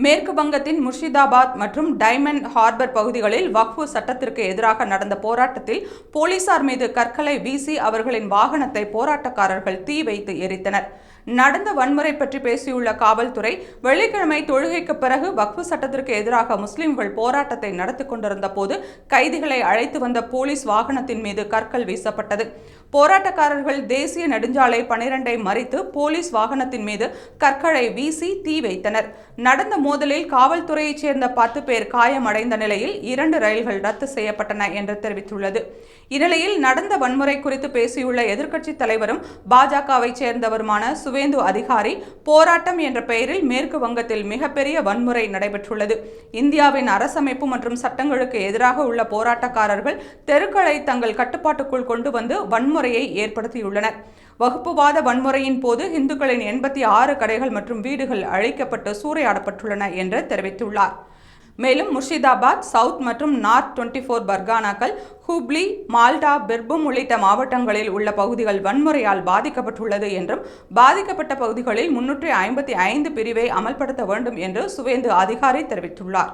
மேற்கு வங்கத்தின் முர்ஷிதாபாத் மற்றும் டைமண்ட் ஹார்பர் பகுதிகளில் வக்ஃபு சட்டத்திற்கு எதிராக நடந்த போராட்டத்தில் போலீசார் மீது கற்களை வீசி அவர்களின் வாகனத்தை போராட்டக்காரர்கள் தீ வைத்து எரித்தனர். நடந்த வன்முறை பற்றி பேசியுள்ள காவல்துறை, வெள்ளிக்கிழமை தொழுகைக்கு பிறகு வக்ஃபு சட்டத்திற்கு எதிராக முஸ்லிம்கள் போராட்டத்தை நடத்தி கொண்டிருந்த போது கைதிகளை அழைத்து வந்த போலீஸ் வாகனத்தின் மீது கற்கள் வீசப்பட்டது. போராட்டக்காரர்கள் தேசிய நெடுஞ்சாலை 12ஐ மறித்து போலீஸ் வாகனத்தின் மீது கற்களை வீசி தீ வைத்தனர். நடந்த மோதலில் காவல்துறையைச் சேர்ந்த 10 பேர் காயமடைந்த நிலையில் 2 ரயில்கள் ரத்து செய்யப்பட்டன என்று தெரிவித்துள்ளது. இந்நிலையில் நடந்த வன்முறை குறித்து பேசியுள்ள எதிர்க்கட்சித் தலைவரும் பாஜகவை சேர்ந்தவருமான சுவேந்து அதிகாரி, போராட்டம் என்ற பெயரில் மேற்கு வங்கத்தில் மிகப்பெரிய வன்முறை நடைபெற்றுள்ளது. இந்தியாவின் அரசமைப்பு மற்றும் சட்டங்களுக்கு எதிராக உள்ள போராட்டக்காரர்கள் தெருக்களை தங்கள் கட்டுப்பாட்டுக்குள் கொண்டு வந்து வன்முறையை ஏற்படுத்தியுள்ளனர். வகுப்புவாத வன்முறையின் போது இந்துக்களின் 86 கடைகள் மற்றும் வீடுகள் அழிக்கப்பட்டு சூறையாடப்பட்டுள்ளன என்று தெரிவித்துள்ளார். மேலும் முர்ஷிதாபாத், சவுத் மற்றும் நார்த் 24 பர்கானாக்கள், ஹூப்ளி, மால்டா, பிர்பூம் உள்ளிட்ட மாவட்டங்களில் உள்ள பகுதிகள் வன்முறையால் பாதிக்கப்பட்டுள்ளது என்றும் பாதிக்கப்பட்ட பகுதிகளில் 355 பிரிவை அமல்படுத்த வேண்டும் என்று சுவேந்து அதிகாரி தெரிவித்துள்ளார்.